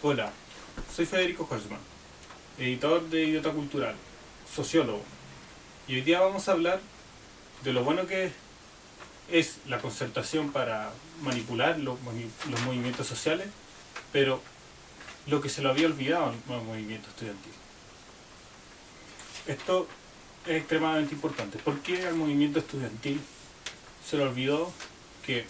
Hola, soy Federico Holzman, editor de Idiota Cultural, sociólogo, y hoy día vamos a hablar de lo bueno que es la concertación para manipular los movimientos sociales, pero lo que se lo había olvidado en el movimiento estudiantil. Esto es extremadamente importante. ¿Por qué al movimiento estudiantil se le olvidó que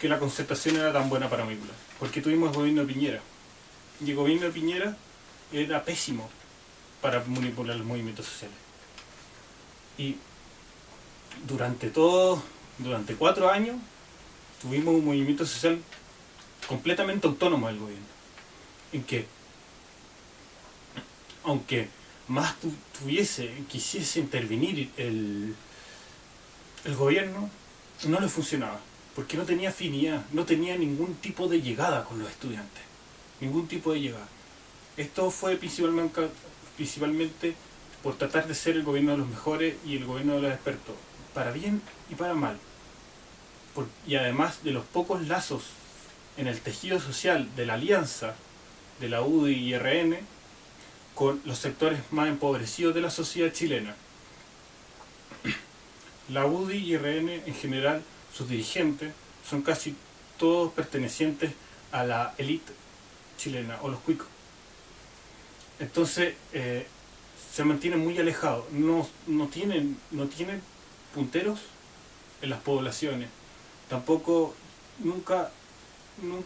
la concertación era tan buena para manipular? Porque tuvimos el gobierno de Piñera, y el gobierno de Piñera era pésimo para manipular los movimientos sociales. Y durante 4 años tuvimos un movimiento social completamente autónomo del gobierno, en que aunque más quisiese intervenir el gobierno, no le funcionaba, porque no tenía afinidad, no tenía ningún tipo de llegada con los estudiantes, ningún tipo de llegada. Esto fue principalmente por tratar de ser el gobierno de los mejores y el gobierno de los expertos, para bien y para mal. Y además de los pocos lazos en el tejido social de la alianza de la UDI y RN con los sectores más empobrecidos de la sociedad chilena. La UDI y RN en general, sus dirigentes, son casi todos pertenecientes a la élite chilena o los cuicos. Entonces se mantienen muy alejados, no tienen punteros en las poblaciones, tampoco nunca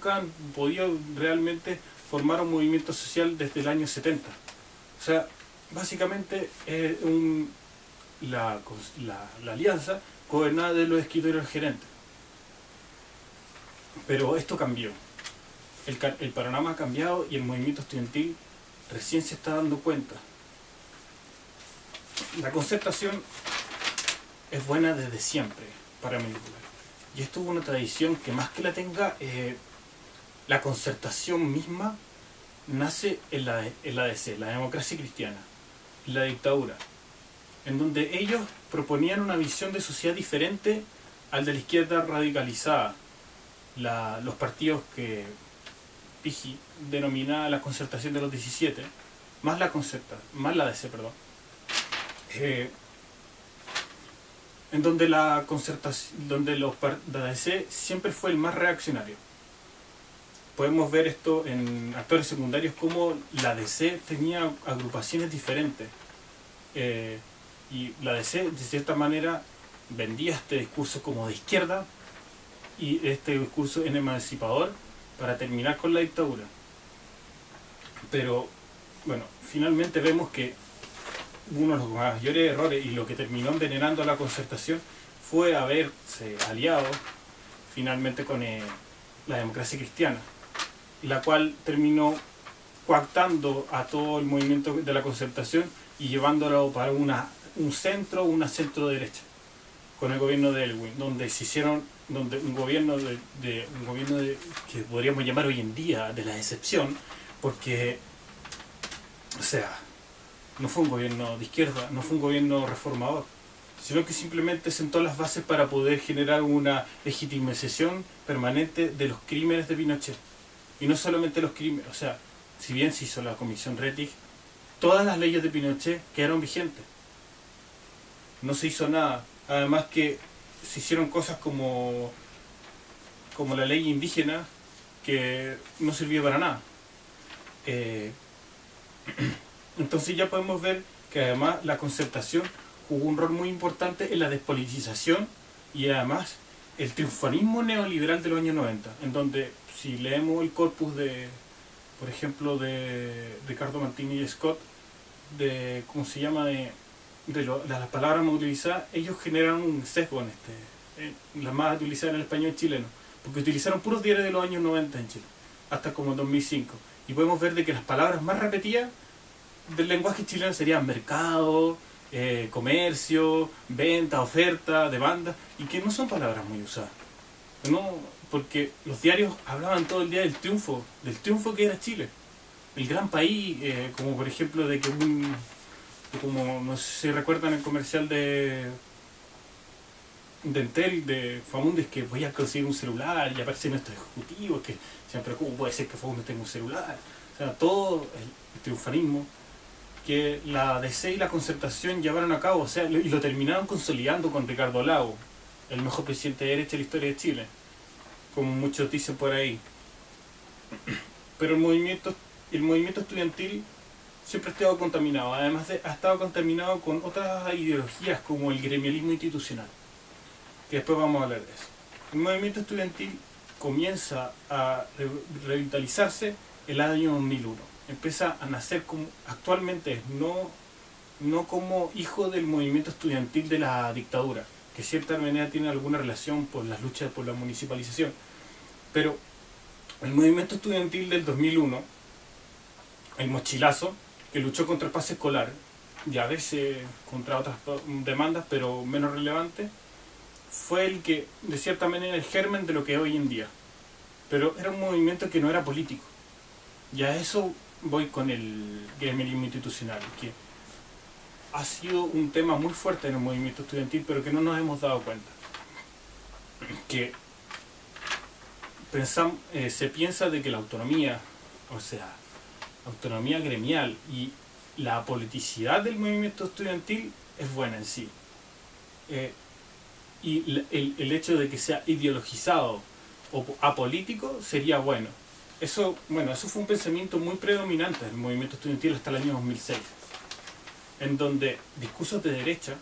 han podido realmente formar un movimiento social desde el año 70. O sea, básicamente la alianza gobernada de los escritores gerentes. Pero esto cambió. El panorama ha cambiado y el movimiento estudiantil recién se está dando cuenta. La concertación es buena desde siempre para manipular. Y esto es una tradición que más que la tenga, la concertación misma nace en la DC, la democracia cristiana, en la dictadura, en donde ellos proponían una visión de sociedad diferente al de la izquierda radicalizada. Los partidos que Pigi denominaba la concertación de los 17, más la DC, perdón, en donde la DC siempre fue el más reaccionario. Podemos ver esto en actores secundarios, como la DC tenía agrupaciones diferentes, y la DC de cierta manera vendía este discurso como de izquierda y este discurso en emancipador para terminar con la dictadura. Pero bueno, finalmente vemos que uno de los mayores errores y lo que terminó envenenando a la concertación fue haberse aliado finalmente con la democracia cristiana, la cual terminó coactando a todo el movimiento de la concertación y llevándolo para una centro derecha, con el gobierno de Elwin, donde un gobierno que podríamos llamar hoy en día de la excepción, porque, o sea, no fue un gobierno de izquierda, no fue un gobierno reformador, sino que simplemente sentó las bases para poder generar una legitimización permanente de los crímenes de Pinochet. Y no solamente los crímenes, o sea, si bien se hizo la comisión Rettig, todas las leyes de Pinochet quedaron vigentes. No se hizo nada. Además que se hicieron cosas como la ley indígena, que no sirvió para nada. Entonces ya podemos ver que además la concertación jugó un rol muy importante en la despolitización y además el triunfalismo neoliberal de los años 90, en donde si leemos el corpus por ejemplo, de Ricardo Martínez Scott, ¿cómo se llama?, de las palabras más utilizadas, ellos generaron un sesgo en las más utilizadas en el español chileno, porque utilizaron puros diarios de los años 90 en Chile, hasta como 2005. Y podemos ver de que las palabras más repetidas del lenguaje chileno serían mercado, comercio, venta, oferta, demanda, y que no son palabras muy usadas. No, porque los diarios hablaban todo el día del triunfo que era Chile, el gran país, como por ejemplo de que como no sé si recuerdan el comercial de de Entel, de Faúndez, que voy a conseguir un celular y aparecen estos ejecutivos que siempre, ¿cómo puede ser que Faúndez tenga un celular? O sea, todo el triunfalismo que la DC y la Concertación llevaron a cabo, o sea, y lo terminaron consolidando con Ricardo Lagos, el mejor presidente de derecha de la historia de Chile, como muchos dicen por ahí. Pero el movimiento estudiantil siempre ha estado contaminado, además ha estado contaminado con otras ideologías como el gremialismo institucional, que después vamos a hablar de eso. El movimiento estudiantil comienza a revitalizarse el año 2001. Empieza a nacer como, actualmente no como hijo del movimiento estudiantil de la dictadura, que de cierta manera tiene alguna relación por las luchas por la municipalización, pero el movimiento estudiantil del 2001, el mochilazo, que luchó contra el pase escolar y a veces contra otras demandas, pero menos relevantes, fue el que, de cierta manera, el germen de lo que es hoy en día. Pero era un movimiento que no era político. Y a eso voy con el gremialismo institucional, que ha sido un tema muy fuerte en el movimiento estudiantil, pero que no nos hemos dado cuenta. Que se piensa de que la autonomía, o sea, autonomía gremial y la politicidad del movimiento estudiantil es buena en sí. Y el hecho de que sea ideologizado o apolítico sería bueno. Eso fue un pensamiento muy predominante del movimiento estudiantil hasta el año 2006, en donde discursos de derecha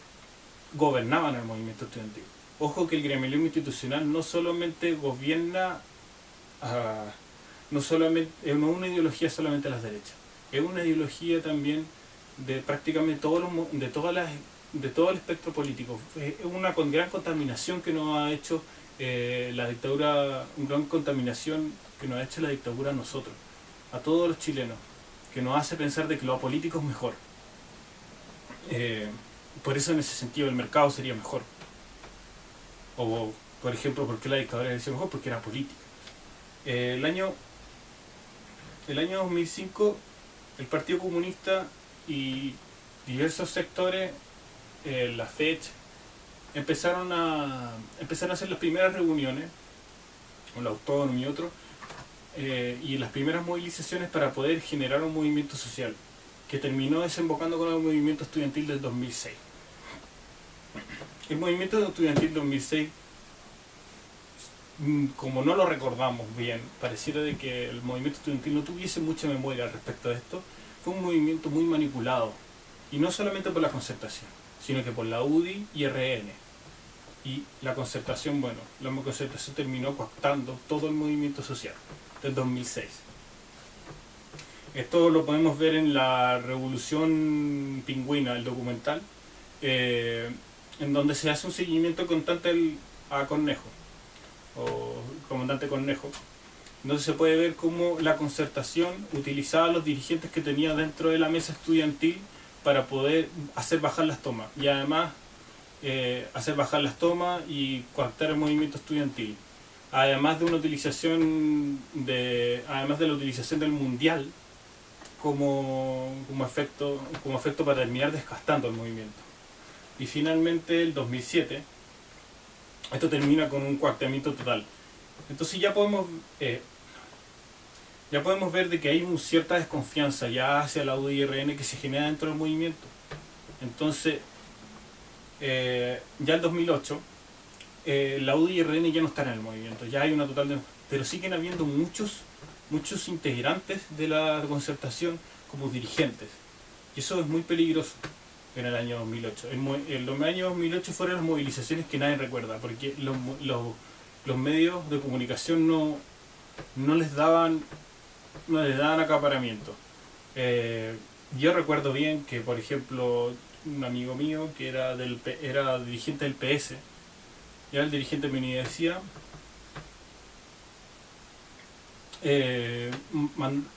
gobernaban el movimiento estudiantil. Ojo que el gremialismo institucional no solamente gobierna, no es una ideología solamente de las derechas, es una ideología también de prácticamente de todo el espectro político. Es una gran contaminación que nos ha hecho la dictadura, una gran contaminación que nos ha hecho la dictadura a nosotros, a todos los chilenos, que nos hace pensar de que lo político es mejor. Por eso en ese sentido el mercado sería mejor. O, por ejemplo, ¿por qué la dictadura decía mejor? Porque era política. El año 2005 el Partido Comunista y diversos sectores, la FECH, empezaron a hacer las primeras reuniones, con la Autónoma y otros, y las primeras movilizaciones para poder generar un movimiento social, que terminó desembocando con el movimiento estudiantil del 2006. El movimiento estudiantil del 2006, como no lo recordamos bien, pareciera de que el movimiento estudiantil no tuviese mucha memoria al respecto de esto. Fue un movimiento muy manipulado, y no solamente por la Concertación, sino que por la UDI y RN. Y la Concertación, la Concertación terminó cooptando todo el movimiento social del 2006. Esto lo podemos ver en la Revolución Pingüina, el documental, en donde se hace un seguimiento constante a Cornejo, o comandante Cornejo, donde se puede ver cómo la Concertación utilizaba a los dirigentes que tenía dentro de la mesa estudiantil para poder hacer bajar las tomas, y además hacer bajar las tomas y coartar el movimiento estudiantil, además de la utilización del mundial como efecto para terminar desgastando el movimiento. Y finalmente el 2007 esto termina con un coartamiento total. Entonces ya podemos ver de que hay una cierta desconfianza ya hacia la UDI-RN que se genera dentro del movimiento. Entonces ya el 2008 la UDI-RN ya no está en el movimiento, ya hay una total pero siguen habiendo muchos integrantes de la Concertación como dirigentes, y eso es muy peligroso. En el año 2008 el año 2008 fueron las movilizaciones que nadie recuerda, porque los medios de comunicación no les daban acaparamiento. Yo recuerdo bien que, por ejemplo, un amigo mío que era dirigente del PS, era el dirigente de mi universidad,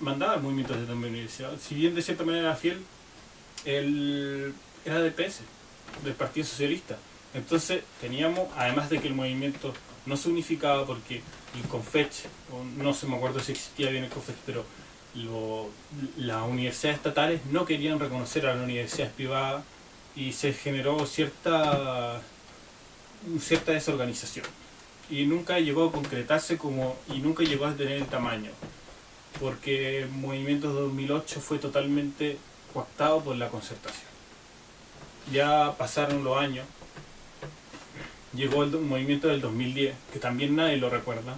mandaba el movimiento desde mi universidad. Si bien de cierta manera era fiel, él era del PS, del Partido Socialista. Entonces teníamos, además de que el movimiento no se unificaba porque el CONFECH, no se me acuerdo si existía bien el CONFECH, pero las universidades estatales no querían reconocer a las universidades privadas, y se generó cierta cierta desorganización. Y nunca llegó a concretarse y nunca llegó a tener el tamaño, porque el movimiento de 2008 fue totalmente cooptado por la concertación. Ya pasaron los años, llegó el movimiento del 2010, que también nadie lo recuerda,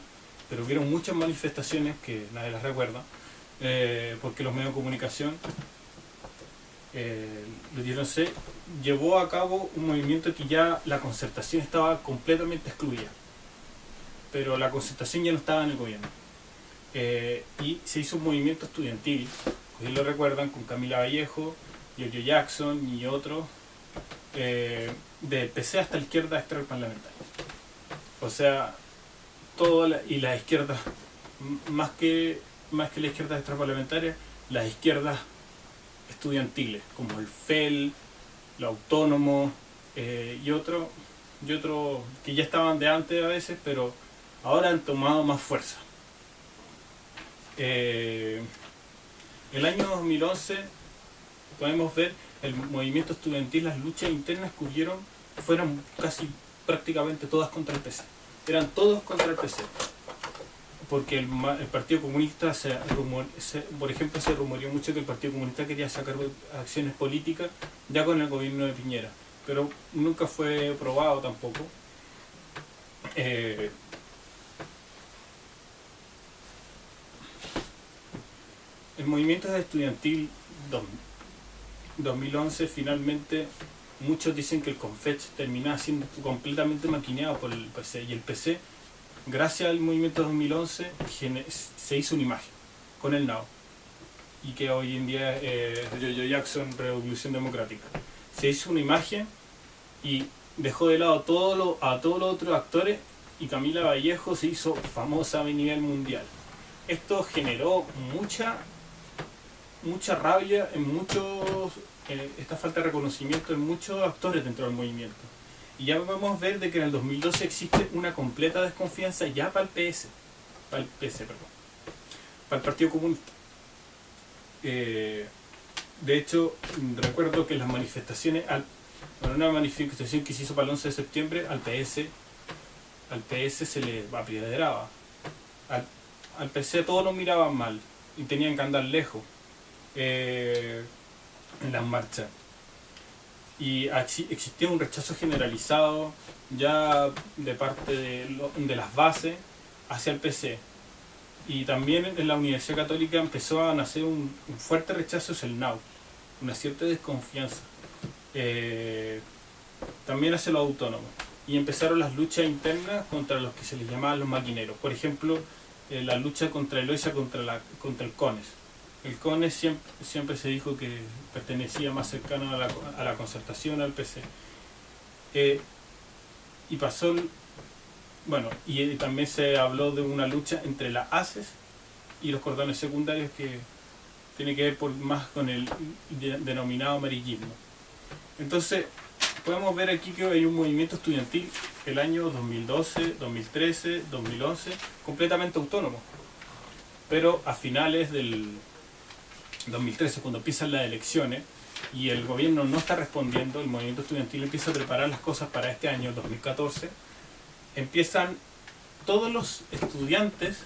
pero hubieron muchas manifestaciones que nadie las recuerda, porque los medios de comunicación, no sé, llevó a cabo un movimiento que ya la concertación estaba completamente excluida, pero la concertación ya no estaba en el gobierno. Y se hizo un movimiento estudiantil, ustedes lo recuerdan, con Camila Vallejo, Giorgio Jackson y otros, del PC hasta la izquierda extraparlamentaria. O sea, y la izquierda, más que la izquierda extraparlamentaria, las izquierdas estudiantiles, como el FEL, el Autónomo, y otro que ya estaban de antes a veces, pero ahora han tomado más fuerza. El año 2011 podemos ver el movimiento estudiantil, las luchas internas que fueron casi prácticamente todas contra el PC. Eran todos contra el PC. Porque el Partido Comunista, por ejemplo, se rumoreó mucho que el Partido Comunista quería sacar acciones políticas ya con el gobierno de Piñera, pero nunca fue probado tampoco. El movimiento estudiantil 2011, finalmente, muchos dicen que el CONFECH terminaba siendo completamente maquineado por el PC, y el PC, gracias al movimiento 2011, se hizo una imagen con el NAO, y que hoy en día es Giorgio Jackson, Revolución Democrática. Se hizo una imagen y dejó de lado a todos los otros actores, y Camila Vallejo se hizo famosa a nivel mundial. Esto generó mucha rabia en esta falta de reconocimiento en muchos actores dentro del movimiento. Y ya podemos ver de que en el 2012 existe una completa desconfianza ya para el para el Partido Comunista. De hecho, recuerdo que las manifestaciones, una manifestación que se hizo para el 11 de septiembre, al PS se le apiadraba. Al PC todos lo miraban mal y tenían que andar lejos en las marchas. Y existía un rechazo generalizado ya de parte de las bases hacia el PC. Y también en la Universidad Católica empezó a nacer un fuerte rechazo hacia el NAU, una cierta desconfianza. También hacia los autónomos. Y empezaron las luchas internas contra los que se les llamaban los maquineros. Por ejemplo, la lucha contra Eloisa contra el CONES. El CONES siempre se dijo que pertenecía más cercano a la concertación, al PC. Y pasó, y también se habló de una lucha entre las ACES y los cordones secundarios, que tiene que ver más con el denominado amarillismo. Entonces, podemos ver aquí que hay un movimiento estudiantil el año 2012, 2013, 2011, completamente autónomo. Pero a finales del 2013, cuando empiezan las elecciones y el gobierno no está respondiendo, el movimiento estudiantil empieza a preparar las cosas para este año, 2014, empiezan todos los estudiantes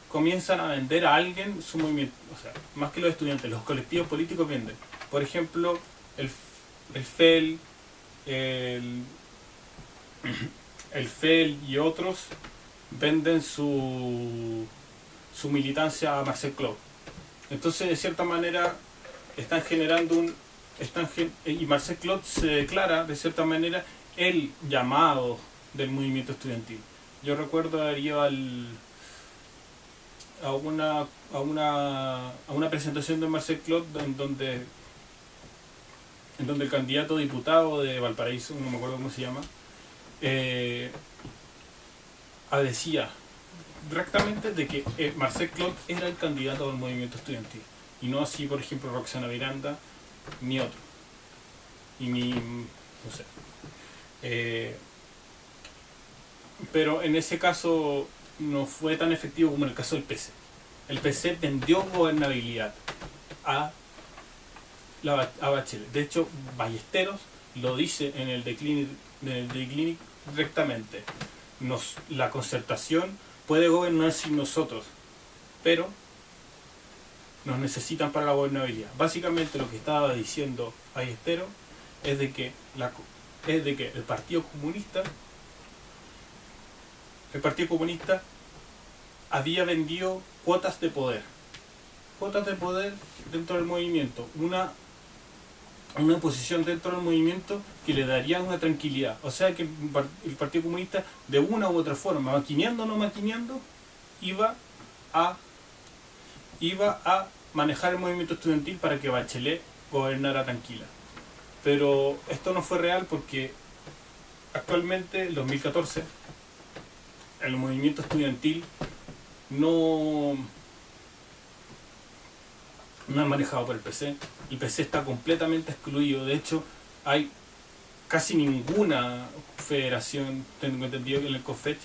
comienzan a vender a alguien su movimiento. O sea, más que los estudiantes, los colectivos políticos venden. Por ejemplo, el FEL, el FEL y otros venden su militancia a Marcel Cloud. Entonces, de cierta manera, están generando y Marcel Cloud se declara, de cierta manera, el llamado del movimiento estudiantil. Yo recuerdo haber ido a una presentación de Marcel Cloud en donde el candidato a diputado de Valparaíso, no me acuerdo cómo se llama, decía directamente de que Marcel Cloud era el candidato del movimiento estudiantil, y no así, por ejemplo, Roxana Miranda ni otro, no sé. Pero en ese caso no fue tan efectivo como en el caso del PC. El PC vendió gobernabilidad a Bachelet. De hecho, Ballesteros lo dice en el declive directamente. La concertación puede gobernar sin nosotros, pero nos necesitan para la gobernabilidad. Básicamente lo que estaba diciendo Ballesteros es de que el Partido Comunista había vendido cuotas de poder dentro del movimiento, una posición dentro del movimiento que le daría una tranquilidad. O sea que el Partido Comunista, de una u otra forma, maquineando o no maquineando, iba a manejar el movimiento estudiantil para que Bachelet gobernara tranquila. Pero esto no fue real porque actualmente, en 2014, el movimiento estudiantil no es manejado por el PC. El PC está completamente excluido. De hecho, hay casi ninguna federación, tengo entendido, en el COFECH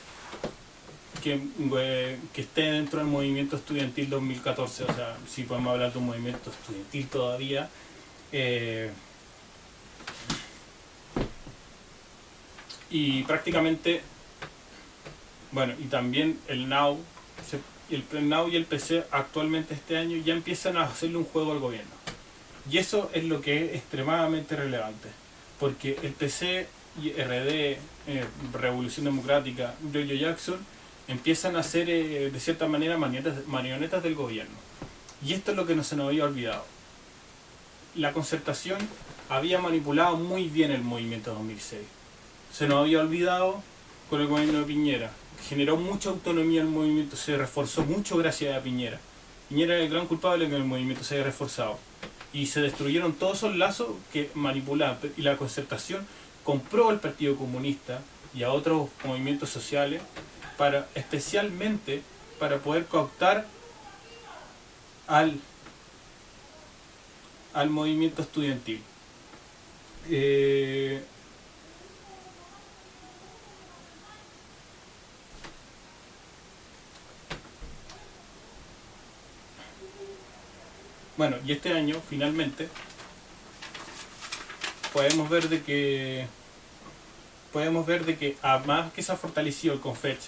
que esté dentro del movimiento estudiantil 2014. O sea, si podemos hablar de un movimiento estudiantil todavía. Y prácticamente, bueno, y también el NOW y el PC actualmente este año ya empiezan a hacerle un juego al gobierno. Y eso es lo que es extremadamente relevante, porque el PC y RD, Revolución Democrática, Giorgio Jackson, empiezan a ser de cierta manera marionetas del gobierno. Y esto es lo que no se nos había olvidado. La concertación había manipulado muy bien el movimiento 2006. Se nos había olvidado con el gobierno de Piñera. Generó mucha autonomía el movimiento, se reforzó mucho gracias a Piñera. Piñera era el gran culpable de que el movimiento se haya reforzado. Y se destruyeron todos esos lazos que manipulaban. Y la concertación compró al Partido Comunista y a otros movimientos sociales especialmente para poder cooptar al movimiento estudiantil. Bueno, y este año finalmente podemos ver de que además que se ha fortalecido el CONFECH,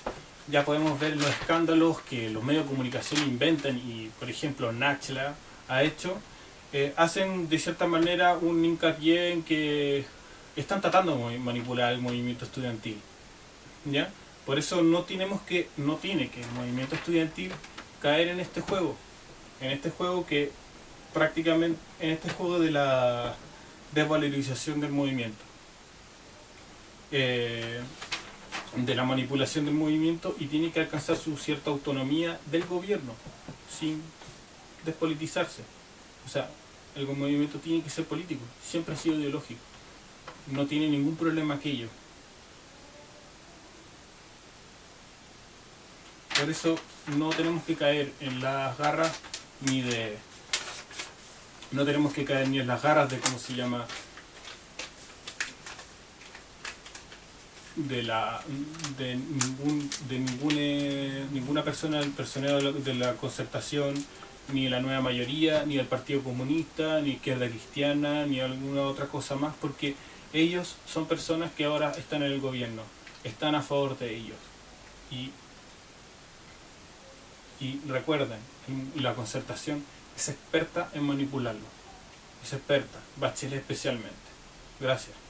ya podemos ver los escándalos que los medios de comunicación inventan y, por ejemplo, Nachla ha hecho, hacen de cierta manera un hincapié en que están tratando de manipular el movimiento estudiantil, ¿ya? Por eso no tiene que el movimiento estudiantil caer en este juego que prácticamente, en este juego de la desvalorización del movimiento, de la manipulación del movimiento, y tiene que alcanzar su cierta autonomía del gobierno sin despolitizarse. O sea, el movimiento tiene que ser político, siempre ha sido ideológico, no tiene ningún problema aquello. Por eso no tenemos que caer en las garras de cómo se llama, de ninguna persona del personal de la concertación, ni de la nueva mayoría, ni del Partido Comunista, ni Izquierda Cristiana, ni alguna otra cosa más, porque ellos son personas que ahora están en el gobierno, están a favor de ellos. Y recuerden, la concertación es experta en manipularlo, es experta, Bachelet especialmente. Gracias.